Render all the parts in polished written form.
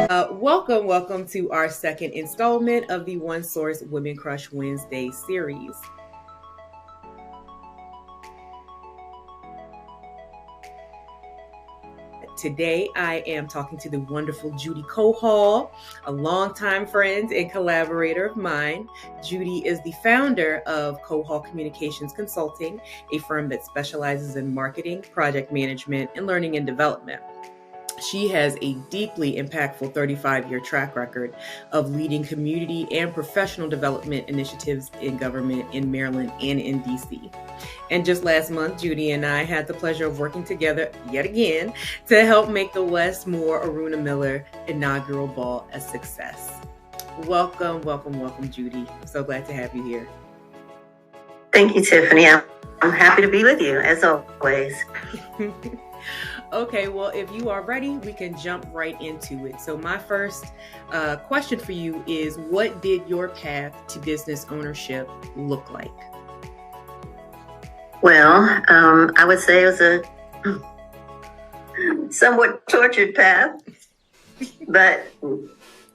Welcome to our second installment of the 1Source Women Crush Wednesday series. Today, I am talking to the wonderful Judy Cohall, a longtime friend and collaborator of mine. Judy is the founder of Cohall Communications Consulting, a firm that specializes in marketing, project management, and learning and development. She has a deeply impactful 35-year track record of leading community and professional development initiatives in government in Maryland and in DC. And just last month, Judy and I had the pleasure of working together yet again to help make the Wes Moore Aruna Miller inaugural ball a success. Welcome, Judy. I'm so glad to have you here. Thank you, Tiffany. I'm happy to be with you, as always. Okay, well, if you are ready, we can jump right into it. So my first question for you is, what did your path to business ownership look like? Well, I would say it was a somewhat tortured path, but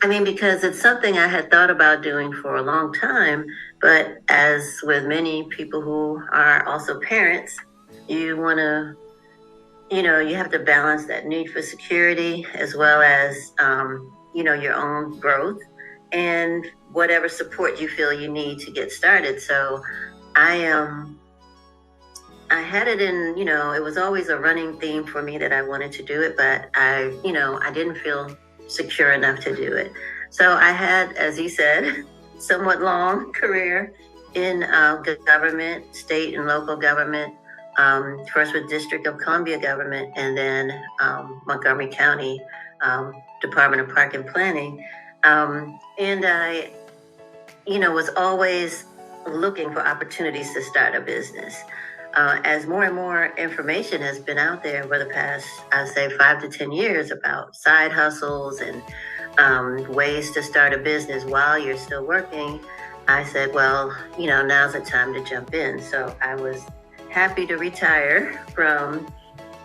I mean, because it's something I had thought about doing for a long time, but as with many people who are also parents, you want to, you have to balance that need for security as well as, your own growth and whatever support you feel you need to get started. So I had it in, it was always a running theme for me that I wanted to do it, but I didn't feel secure enough to do it. So I had, as you said, somewhat long career in government, state and local government, first with District of Columbia government, and then Montgomery County Department of Park and Planning. And I, was always looking for opportunities to start a business. As more and more information has been out there over the past, I'd say 5 to 10 years about side hustles and ways to start a business while you're still working, I said, well, now's the time to jump in. So I was happy to retire from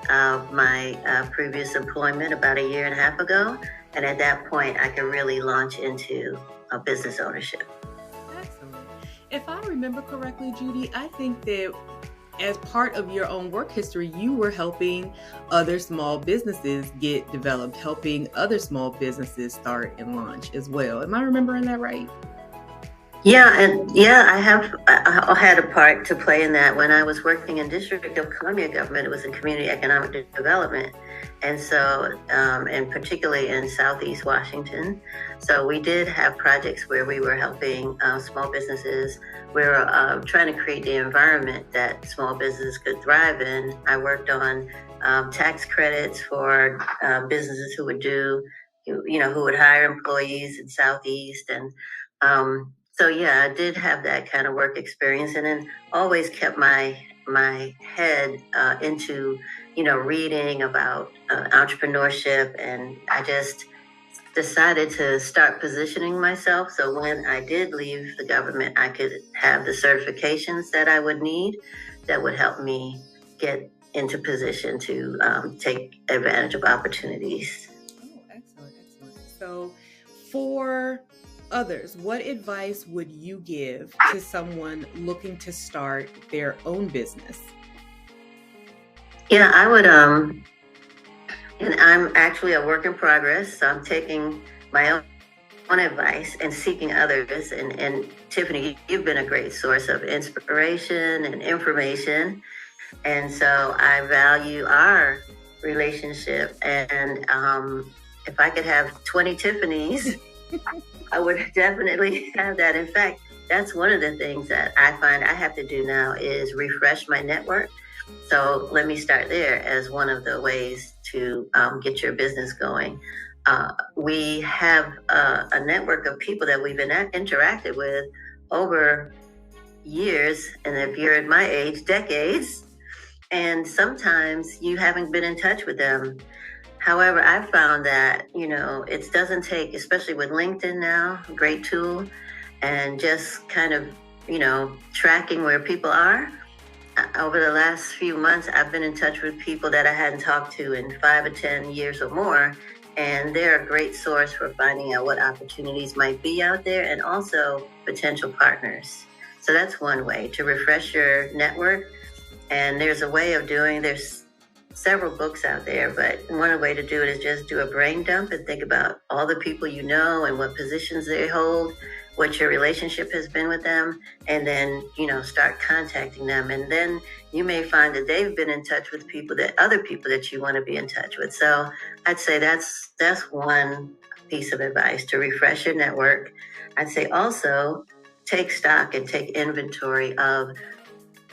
my previous employment about 1.5 years ago. And at that point, I could really launch into business ownership. Excellent. If I remember correctly, Judy, I think that as part of your own work history, you were helping other small businesses get developed, helping other small businesses start and launch as well. Am I remembering that right? I had a part to play in that. When I was working in District of Columbia government, it was in community economic development. And so, and particularly in Southeast Washington. So we did have projects where we were helping small businesses. We were trying to create the environment that small businesses could thrive in. I worked on tax credits for businesses who would who would hire employees in Southeast. And so, I did have that kind of work experience, and then always kept my head into, reading about entrepreneurship. And I just decided to start positioning myself. So when I did leave the government, I could have the certifications that I would need that would help me get into position to take advantage of opportunities. Oh, excellent. So for others, what advice would you give to someone looking to start their own business? Yeah, I would, and I'm actually a work in progress, so I'm taking my own advice and seeking others. And Tiffany, you've been a great source of inspiration and information. And so I value our relationship. And if I could have 20 Tiffany's, I would definitely have that. In fact, that's one of the things that I find I have to do now is refresh my network. So let me start there as one of the ways to get your business going. We have a network of people that we've been interacted with over years, and if you're at my age, decades, and sometimes you haven't been in touch with them. However, I found that, it doesn't take, especially with LinkedIn now, a great tool, and just kind of, tracking where people are. Over the last few months, I've been in touch with people that I hadn't talked to in 5 or 10 years or more. And they're a great source for finding out what opportunities might be out there and also potential partners. So that's one way to refresh your network. And there's a way of there's several books out there, but one way to do it is just do a brain dump and think about all the people you know and what positions they hold, what your relationship has been with them, and then, start contacting them. And then you may find that they've been in touch with other people that you want to be in touch with. So I'd say that's one piece of advice to refresh your network. I'd say also take stock and take inventory of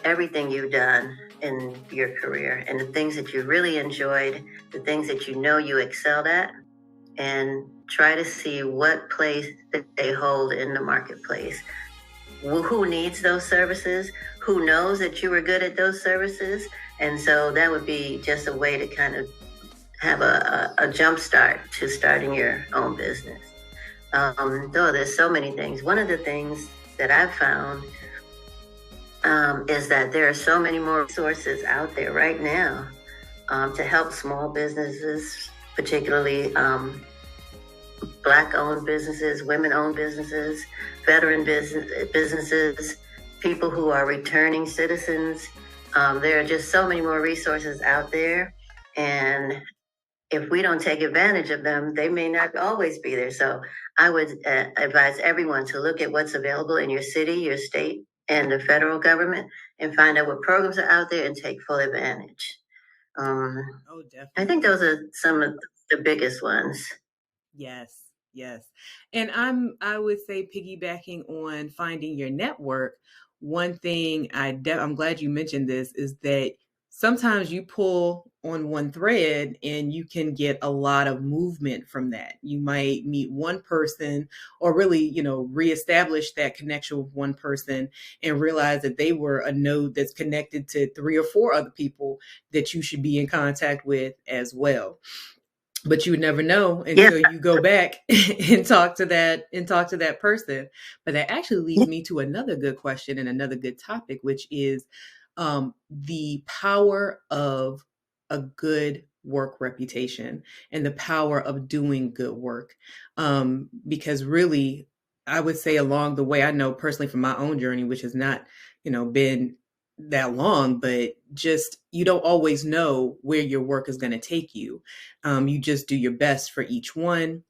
everything you've done in your career and the things that you really enjoyed, the things that you excelled at, and try to see what place that they hold in the marketplace. Who needs those services? Who knows that you were good at those services? And so that would be just a way to kind of have a jump start to starting your own business. Though there's so many things. One of the things that I've found is that there are so many more resources out there right now to help small businesses, particularly Black-owned businesses, women-owned businesses, veteran businesses, people who are returning citizens. There are just so many more resources out there. And if we don't take advantage of them, they may not always be there. So I would advise everyone to look at what's available in your city, your state, and the federal government, and find out what programs are out there and take full advantage. Definitely. I think those are some of the biggest ones. Yes. And I would say, piggybacking on finding your network, one thing I'm glad you mentioned this is that sometimes you pull on one thread and you can get a lot of movement from that. You might meet one person or really, reestablish that connection with one person and realize that they were a node that's connected to 3 or 4 other people that you should be in contact with as well. But you would never know until you go back and talk to that person. But that actually leads me to another good question and another good topic, which is the power of a good work reputation and the power of doing good work. Because really, I would say along the way, I know personally from my own journey, which has not, been that long, but just you don't always know where your work is going to take you. You just do your best for each one,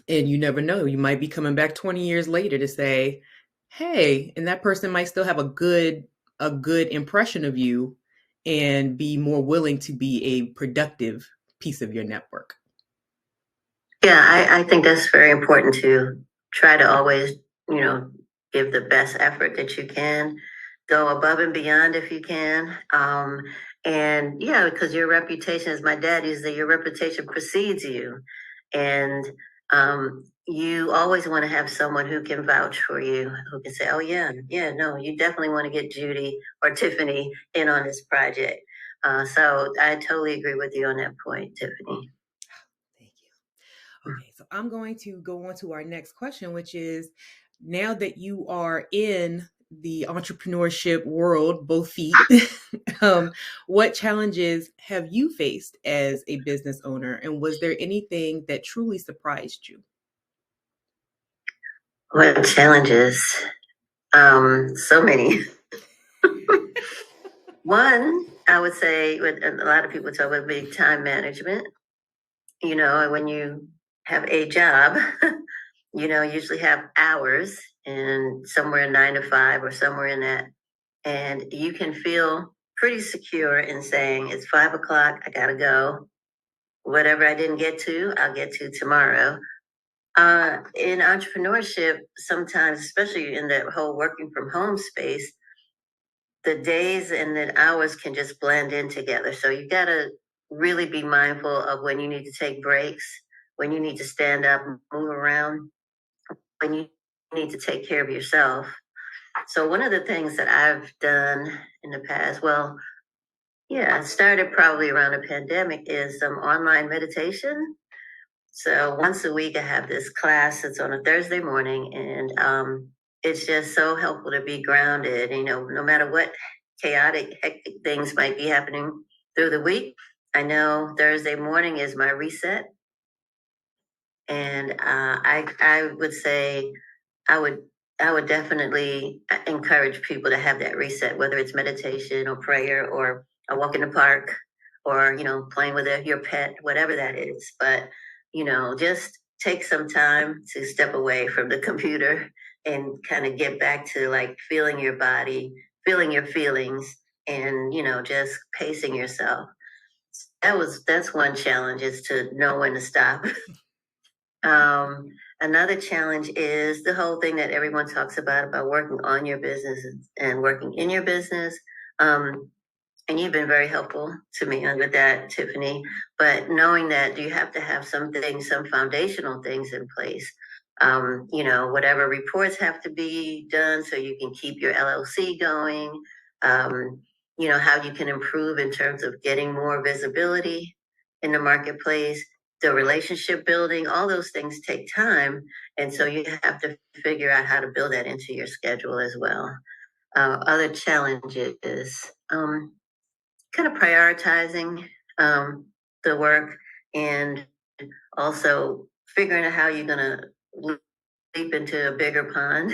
and you never know. You might be coming back 20 years later to say, "Hey," and that person might still have a good impression of you and be more willing to be a productive piece of your network. Yeah, I think that's very important to try to always, give the best effort that you can, go above and beyond if you can. And yeah, because your reputation, as my dad used to say, your reputation precedes you. And you always want to have someone who can vouch for you, who can say, oh, yeah, no, you definitely want to get Judy or Tiffany in on this project. So I totally agree with you on that point, Tiffany. Thank you. Okay, so I'm going to go on to our next question, which is, now that you are in the entrepreneurship world, both feet, what challenges have you faced as a business owner? And was there anything that truly surprised you? What challenges? So many. One, I would say, what a lot of people talk about, big time management. When you have a job, usually have hours and somewhere 9 to 5 or somewhere in that. And you can feel pretty secure in saying, it's 5 o'clock, I gotta go. Whatever I didn't get to, I'll get to tomorrow. In entrepreneurship, sometimes, especially in that whole working from home space, the days and the hours can just blend in together. So you got to really be mindful of when you need to take breaks, when you need to stand up and move around, when you need to take care of yourself. So one of the things that I've done in the past, it started probably around the pandemic, is some online meditation. So once a week, I have this class. It's on a Thursday morning, and it's just so helpful to be grounded. No matter what chaotic, hectic things might be happening through the week, I know Thursday morning is my reset, And I would say I would I would definitely encourage people to have that reset, whether it's meditation or prayer or a walk in the park or, playing with your pet, whatever that is. But, just take some time to step away from the computer and kind of get back to like feeling your body, feeling your feelings, and, just pacing yourself. That's one challenge, is to know when to stop. Another challenge is the whole thing that everyone talks about working on your business and working in your business. Um, and you've been very helpful to me with that, Tiffany. But knowing that you have to have some things, some foundational things in place. Whatever reports have to be done so you can keep your LLC going. Um, how you can improve in terms of getting more visibility in the marketplace, the relationship building, all those things take time. And so you have to figure out how to build that into your schedule as well. Other challenges, kind of prioritizing the work, and also figuring out how you're going to leap into a bigger pond.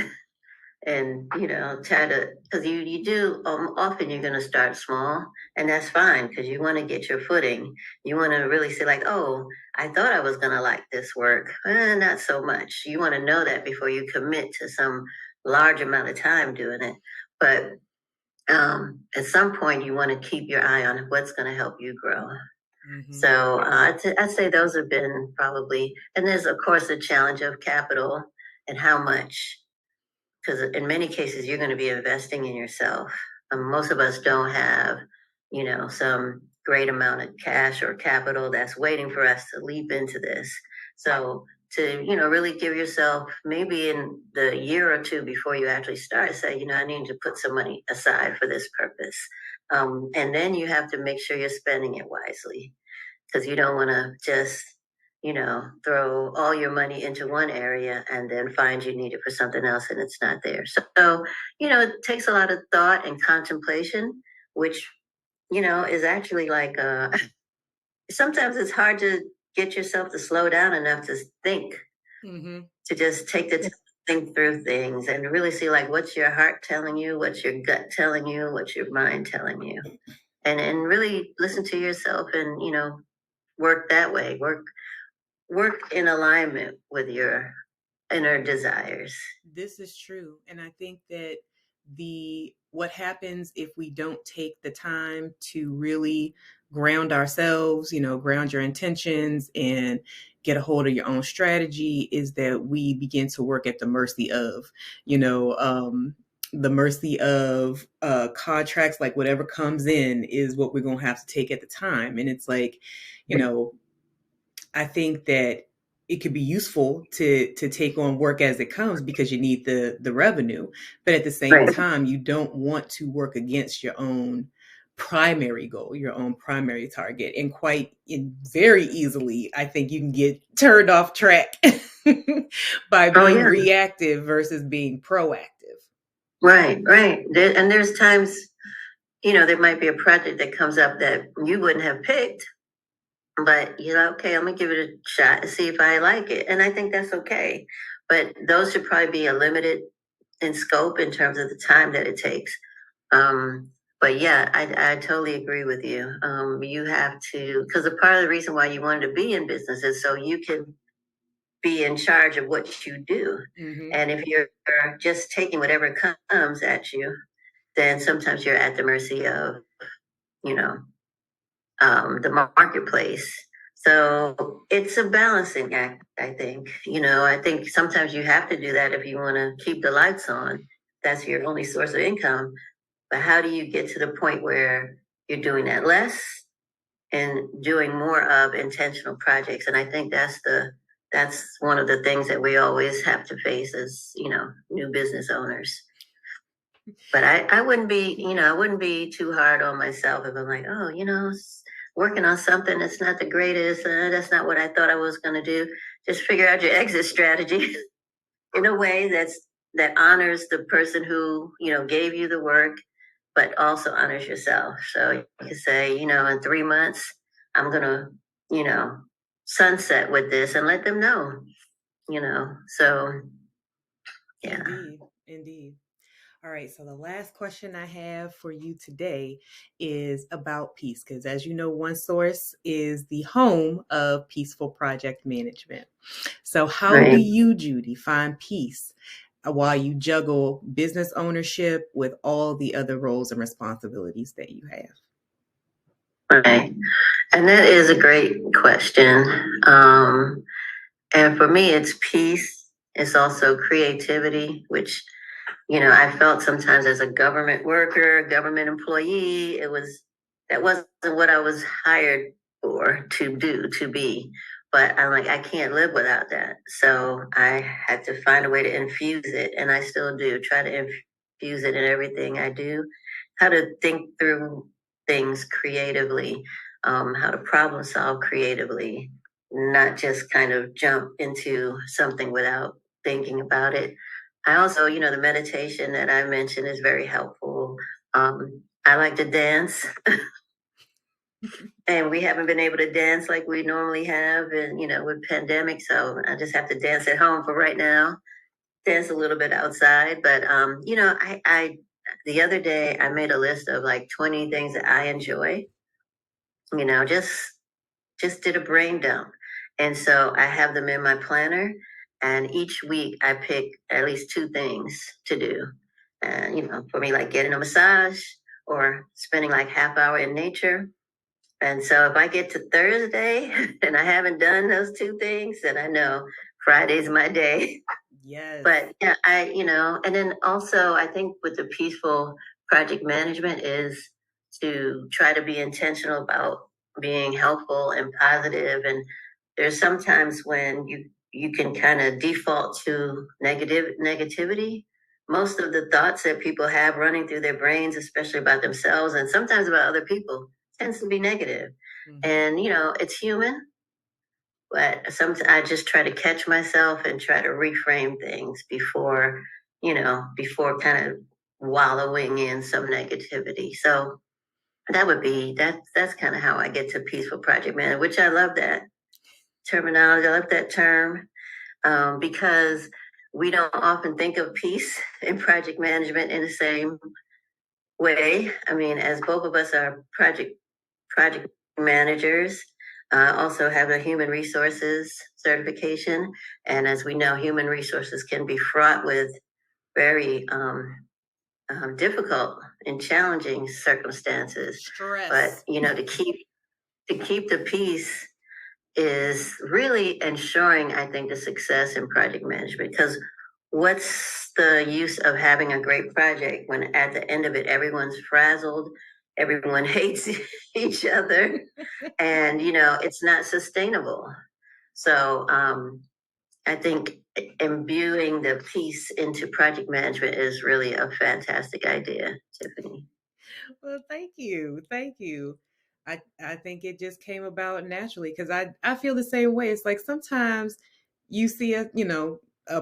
And try to, because you do, often you're going to start small, and that's fine, because you want to get your footing. You want to really say like, oh, I thought I was going to like this work, not so much. You want to know that before you commit to some large amount of time doing it. But at some point you want to keep your eye on what's going to help you grow. Mm-hmm. So I'd say those have been probably, and there's of course the challenge of capital and how much, because in many cases you're going to be investing in yourself. Most of us don't have, some great amount of cash or capital that's waiting for us to leap into this. So to, really give yourself, maybe in the year or two before you actually start, say, I need to put some money aside for this purpose. And then you have to make sure you're spending it wisely, because you don't want to just throw all your money into one area and then find you need it for something else and it's not there. So, it takes a lot of thought and contemplation, which, is actually like, sometimes it's hard to get yourself to slow down enough to think, to just take the time to think through things and really see like, what's your heart telling you? What's your gut telling you? What's your mind telling you? And really listen to yourself and, work that way, work in alignment with your inner desires. This is true. And I think that what happens if we don't take the time to really ground ourselves, ground your intentions and get a hold of your own strategy, is that we begin to work at the mercy of, contracts. Like whatever comes in is what we're going to have to take at the time. And it's like, I think that it could be useful to take on work as it comes because you need the revenue. But at the same time, you don't want to work against your own primary goal, your own primary target. And very easily, I think you can get turned off track by being reactive versus being proactive. Right. And there's times, there might be a project that comes up that you wouldn't have picked, but okay, I'm gonna give it a shot and see if I like it. And I think that's okay. But those should probably be limited in scope in terms of the time that it takes. But yeah, I totally agree with you. You have to, because a part of the reason why you wanted to be in business is so you can be in charge of what you do. Mm-hmm. And if you're just taking whatever comes at you, then sometimes you're at the mercy of, the marketplace. So it's a balancing act, I think. I think sometimes you have to do that if you want to keep the lights on. That's your only source of income. But how do you get to the point where you're doing that less and doing more of intentional projects? And I think that's one of the things that we always have to face as, new business owners. But I wouldn't be too hard on myself if I'm like, oh, working on something that's not the greatest. That's not what I thought I was going to do. Just figure out your exit strategy in a way that honors the person who, gave you the work, but also honors yourself. So you can say, in 3 months, I'm going to, sunset with this and let them know, so yeah. Indeed. All right, so the last question I have for you today is about peace, because as you know, 1Source is the home of peaceful project management. So how do you, Judy, find peace while you juggle business ownership with all the other roles and responsibilities that you have? Right. And that is a great question. And for me, it's peace. It's also creativity, which, I felt sometimes as a government worker, government employee, that wasn't what I was hired for to be. But I'm like, I can't live without that. So I had to find a way to infuse it. And I still do try to infuse it in everything I do, how to think through things creatively, how to problem solve creatively, not just kind of jump into something without thinking about it. I also, the meditation that I mentioned is very helpful. I like to dance. And we haven't been able to dance like we normally have, and with pandemic, so I just have to dance at home for right now. Dance a little bit outside, but I the other day I made a list of like 20 things that I enjoy. Just did a brain dump, and so I have them in my planner. And each week I pick at least 2 things to do. And for me, like getting a massage or spending like half hour in nature. And so if I get to Thursday and I haven't done those 2 things, then I know Friday's my day. Yes. But yeah, and then also I think with the peaceful project management is to try to be intentional about being helpful and positive. And there's sometimes when you can kind of default to negativity. Most of the thoughts that people have running through their brains, especially about themselves and sometimes about other people, tends to be negative. Mm-hmm. And, it's human, but sometimes I just try to catch myself and try to reframe things before kind of wallowing in some negativity. So that's kind of how I get to peaceful project management, which I love that terminology. I love that term because we don't often think of peace in project management in the same way. I mean, as both of us are project managers, also have a human resources certification. And as we know, human resources can be fraught with very difficult and challenging circumstances. Stress. But, to keep the peace is really ensuring, I think, the success in project management. Because what's the use of having a great project when at the end of it, everyone's frazzled, everyone hates each other, and, it's not sustainable. So I think imbuing the peace into project management is really a fantastic idea, Tiffany. Well, thank you. I think it just came about naturally because I feel the same way. It's like sometimes you see a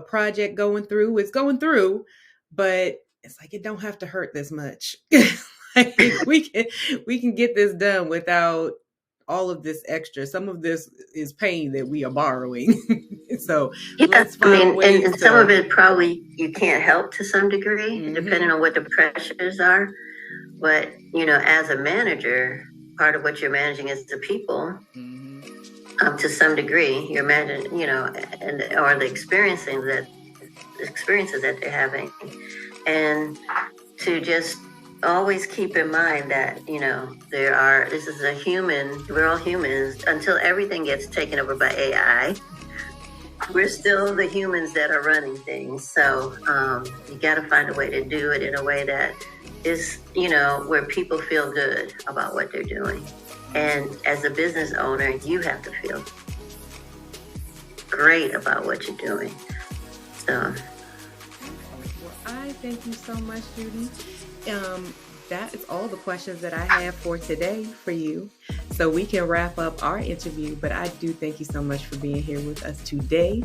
project it's going through, but it's like it don't have to hurt this much. Like we can get this done without all of this extra. Some of this is pain that we are borrowing. So let's find ways. And some of it probably you can't help to some degree, mm-hmm. depending on what the pressures are. But, as a manager, part of what you're managing is the people. Mm-hmm. To some degree, you're managing, or the experiences that they're having. And to just always keep in mind that, this is a human, we're all humans. Until everything gets taken over by AI, we're still the humans that are running things. So you got to find a way to do it in a way that is, where people feel good about what they're doing. And as a business owner, you have to feel great about what you're doing. So. Well, I thank you so much, Judy. That is all the questions that I have for today for you. So we can wrap up our interview, but I do thank you so much for being here with us today.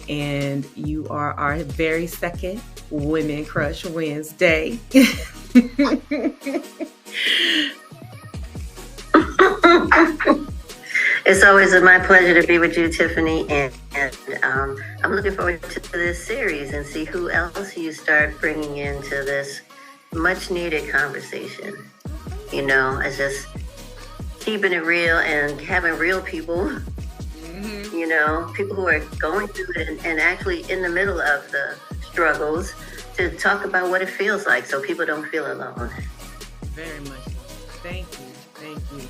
And you are our very second Women Crush Wednesday. It's always my pleasure to be with you, Tiffany, and I'm looking forward to this series and see who else you start bringing into this much-needed conversation. You know, it's just keeping it real and having real people, you know, people who are going through it and actually in the middle of the struggles to talk about what it feels like so people don't feel alone. Very much so. Thank you. Thank you.